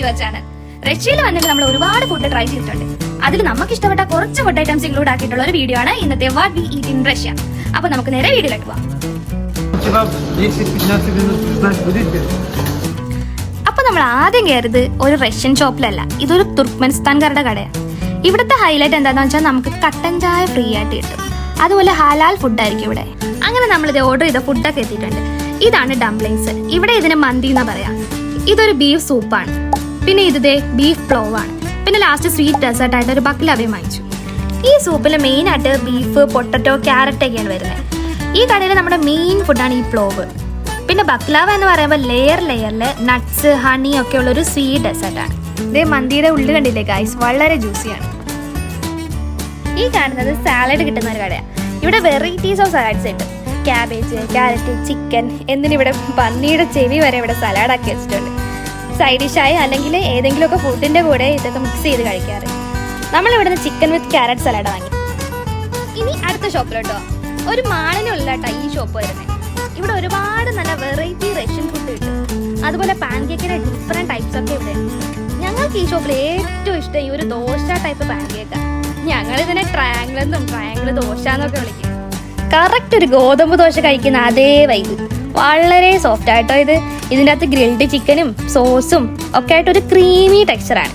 Your channel. റഷ്യയിൽ വന്നിട്ട് നമ്മൾ ഒരുപാട് ഫുഡ് ട്രൈ ചെയ്തിട്ടുണ്ട്. അതിൽ നമുക്ക് ഇഷ്ടപ്പെട്ട കുറച്ച് ഫുഡ് ഐറ്റംസ് ഇൻക്ലൂഡ് ആക്കിയിട്ടുള്ള ഒരു വീഡിയോ ആണ് ഇന്നത്തെ what we eat in Russia. അപ്പൊ നമുക്ക് നേരെ വീഡിയോയിലേക്ക് പോവാം. അപ്പൊ നമ്മൾ ആദ്യം കയറിയത് ഒരു റഷ്യൻ ഷോപ്പിലല്ല, ഇതൊരു തുർക്ക്മെനിസ്ഥാൻകാരുടെ കടയാണ്. ഇവിടുത്തെ ഹൈലൈറ്റ് എന്താണെന്ന് വെച്ചാൽ നമുക്ക് കട്ടൻ ചായ ഫ്രീ ആയിട്ട് കിട്ടും. അതുപോലെ ഹലാൽ ഫുഡായിരിക്കും ഇവിടെ. അങ്ങനെ നമ്മളിത് ഓർഡർ ചെയ്ത ഫുഡൊക്കെ എത്തിയിട്ടുണ്ട്. ഇതാണ് ഡംപ്ലിങ്സ്. ഇവിടെ ഇതിന് മന്തി എന്ന് പറയാം. ഇതൊരു ബീഫ് സൂപ്പാണ്. പിന്നെ ഇത് ബീഫ് പ്ലോവ് ആണ്. പിന്നെ ലാസ്റ്റ് സ്വീറ്റ് ഡെസേർട്ട് ആയിട്ട് ഒരു ബക്ലാവയും വാങ്ങിച്ചു. ഈ സൂപ്പിൽ മെയിൻ ആയിട്ട് ബീഫ്, പൊട്ടറ്റോ, ക്യാരറ്റ് ഒക്കെയാണ് വരുന്നത്. ഈ കടയിൽ നമ്മുടെ മെയിൻ ഫുഡാണ് ഈ പ്ലോവ്. പിന്നെ ബക്ലാവ എന്ന് പറയുമ്പോൾ ലെയറിൽ നട്ട്സ്, ഹണി ഒക്കെ ഉള്ള ഒരു സ്വീറ്റ് ഡെസേർട്ടാണ്. ഇതേ മന്തിയുടെ ഉള്ളു കണ്ടില്ലേ ഗൈസ്, വളരെ ജ്യൂസിയാണ്. ഈ കാണുന്നത് സാലഡ് കിട്ടുന്ന ഒരു കടയാണ്. ഇവിടെ വെറൈറ്റീസ് ഓഫ് സലാഡ്സ് കിട്ടും. ക്യാബേജ്, ക്യാരറ്റ്, ചിക്കൻ, എന്നിവിടെ പന്നിയുടെ ചെവി വരെ ഇവിടെ സലാഡാക്കി വെച്ചിട്ടുണ്ട്. സൈഡ് ഡിഷായി അല്ലെങ്കിൽ ഏതെങ്കിലുമൊക്കെ ഫുഡിൻ്റെ കൂടെ ഇതൊക്കെ മിക്സ് ചെയ്ത് കഴിക്കാറ്. നമ്മളിവിടുന്ന് ചിക്കൻ വിത്ത് ക്യാരറ്റ് സലാഡ് വാങ്ങി. ഇനി അടുത്ത ഷോപ്പിലോട്ടോ. ഒരു മാളിനുള്ളിലാട്ടോ ഈ ഷോപ്പ് വരുന്നത്. ഇവിടെ ഒരുപാട് നല്ല വെറൈറ്റി റഷ്യൻ ഫുഡ് കിട്ടും. അതുപോലെ പാൻകേക്കിന്റെ ഡിഫറെൻറ്റ് ടൈപ്സ് ഒക്കെ ഇവിടെ. ഞങ്ങൾക്ക് ഈ ഷോപ്പിൽ ഏറ്റവും ഇഷ്ടം ഈ ഒരു ദോശ ടൈപ്പ് പാൻകേക്കാണ്. ഞങ്ങൾ ഇതിനെ ട്രയാങ്കിൾ ദോശ എന്നൊക്കെ വിളിക്കും. കറക്റ്റ് ഒരു ഗോതമ്പ് ദോശ കഴിക്കുന്ന അതേ വൈബ്. വളരെ സോഫ്റ്റ് ആയിട്ടോ ഇത്. ഇതിൻ്റെ അകത്ത് ഗ്രിൽഡ് ചിക്കനും സോസും ഒക്കെ ആയിട്ട് ഒരു ക്രീമി ടെക്സ്ചറാണ്.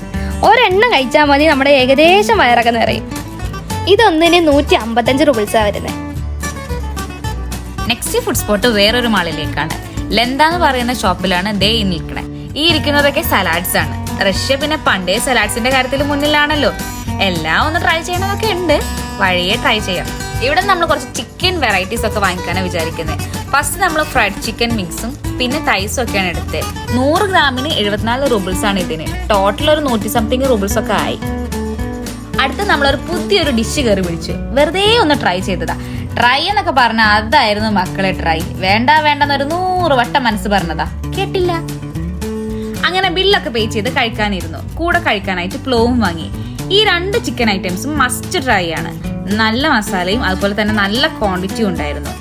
ഒരെണ്ണം കഴിച്ചാൽ മതി നമ്മുടെ ഏകദേശം വയറൊക്കെ നിറയും. ഇതൊന്നിന് 155 രൂപീസാണ് വരുന്നത്. നെക്സ്റ്റ് ഫുഡ് സ്പോട്ട് വേറൊരു മാളിലേക്കാണ്. ലെന്ത എന്ന് പറയുന്ന ഷോപ്പിലാണ് ദേ നിൽക്കണേ. ഈ ഇരിക്കുന്നതൊക്കെ സലാഡ്സ് ആണ്. റഷ്യ പിന്നെ പണ്ടേ സലാഡ്സിന്റെ കാര്യത്തിൽ മുന്നിലാണല്ലോ. എല്ലാം ഒന്ന് ട്രൈ ചെയ്യണമെന്നൊക്കെ ഉണ്ട്. വഴിയെ ട്രൈ ചെയ്യാം. ഇവിടെ നമ്മൾ കുറച്ച് ചിക്കൻ വെറൈറ്റീസ് ഒക്കെ വാങ്ങിക്കാനാണ് വിചാരിക്കുന്നത്. ഫസ്റ്റ് നമ്മൾ ഫ്രൈഡ് ചിക്കൻ മിക്സും പിന്നെ തൈസും ഒക്കെയാണ് എടുത്തത്. 100 ഗ്രാമിന് 74 റൂബിൾസ് ആണ് ഇതിന്. ടോട്ടൽ ഒരു 100 സംതിങ് റൂബിൾസ് ഒക്കെ ആയി. അടുത്ത് നമ്മളൊരു പുതിയൊരു ഡിഷ് കയറി പിടിച്ചു. വെറുതെ ഒന്ന് ട്രൈ ചെയ്തതാ. ട്രൈ എന്നൊക്കെ പറഞ്ഞാൽ അതായിരുന്നു മക്കളെ ട്രൈ. വേണ്ടെന്നൊരു 100 വട്ടം മനസ്സ് പറഞ്ഞതാ, കേട്ടില്ല. അങ്ങനെ ബില്ലൊക്കെ പേ ചെയ്ത് കഴിക്കാനിരുന്നു. കൂടെ കഴിക്കാനായിട്ട് പ്ലോവും വാങ്ങി. ഈ 2 ചിക്കൻ ഐറ്റംസും മസ്റ്റ് ട്രൈ ആണ്. നല്ല മസാലയും അതുപോലെ തന്നെ നല്ല ക്വാണ്ടിറ്റിയും ഉണ്ടായിരുന്നു.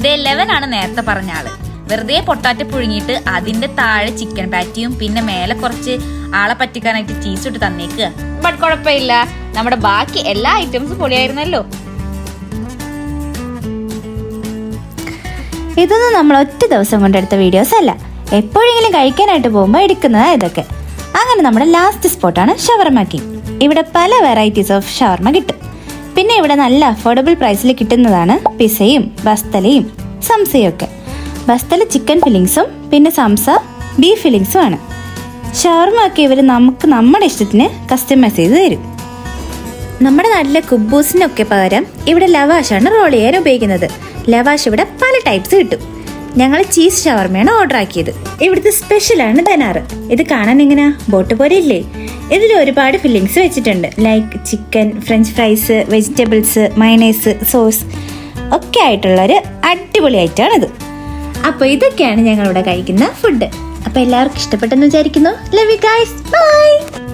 ദേ 11 ആണ് നേരത്തെ പറഞ്ഞ ആള്. വെറുതെ പൊട്ടാറ്റോ പുഴുങ്ങിയിട്ട് അതിന്റെ താഴെ ചിക്കൻ പാറ്റിയും പിന്നെ മേലെ കുറച്ച് ആളെ പറ്റിക്കാനായിട്ട് ചീസ് ഇട്ട് തന്നേക്കുക. ബട്ട് കുഴപ്പമില്ല, നമ്മുടെ ബാക്കി എല്ലാ ഐറ്റംസും പൊളിയായിരുന്നല്ലോ. ഇതൊന്നും നമ്മൾ ഒറ്റ ദിവസം കൊണ്ടെടുത്ത വീഡിയോസ് അല്ല, എപ്പോഴെങ്കിലും കഴിക്കാനായിട്ട് പോകുമ്പോൾ എടുക്കുന്നതാണ് ഇതൊക്കെ. അങ്ങനെ നമ്മുടെ ലാസ്റ്റ് സ്പോട്ടാണ് ഷവർമ കിങ്. ഇവിടെ പല വെറൈറ്റീസ് ഓഫ് ഷവർമ കിട്ടും. പിന്നെ ഇവിടെ നല്ല അഫോർഡബിൾ പ്രൈസിൽ കിട്ടുന്നതാണ് പിസയും ബസ്തലയും സംസയും ഒക്കെ. ബസ്തല ചിക്കൻ ഫില്ലിങ്സും പിന്നെ സംസ ബീഫ് ഫില്ലിങ്സും ആണ്. ഷവർമ ഒക്കെ ഇവർ നമുക്ക് നമ്മുടെ ഇഷ്ടത്തിന് കസ്റ്റമൈസ് ചെയ്ത് തരും. നമ്മുടെ നാട്ടിലെ കുബൂസിനൊക്കെ പകരം ഇവിടെ ലവാഷാണ് റോൾ ചെയ്യാൻ ഉപയോഗിക്കുന്നത്. ലവാഷ് ഇവിടെ പല ടൈപ്സ് കിട്ടും. ഞങ്ങൾ ചീസ് ഷവർമയാണ് ഓർഡർ ആക്കിയത്. ഇവിടുത്തെ സ്പെഷ്യലാണ് ദനാറ്. ഇത് കാണാൻ എങ്ങനെയാ, ബോട്ട് പോലെ ഇല്ലേ? ഇതിൽ ഒരുപാട് ഫില്ലിങ്സ് വെച്ചിട്ടുണ്ട്. Like chicken, French fries, vegetables, mayonnaise, sauce ഒക്കെ ആയിട്ടുള്ളൊരു അടിപൊളി ഐറ്റമാണിത്. അപ്പോൾ ഇതൊക്കെയാണ് ഞങ്ങളിവിടെ കഴിക്കുന്ന ഫുഡ്. അപ്പോൾ എല്ലാവർക്കും ഇഷ്ടപ്പെട്ടെന്ന് വിചാരിക്കുന്നു. Love you guys, by.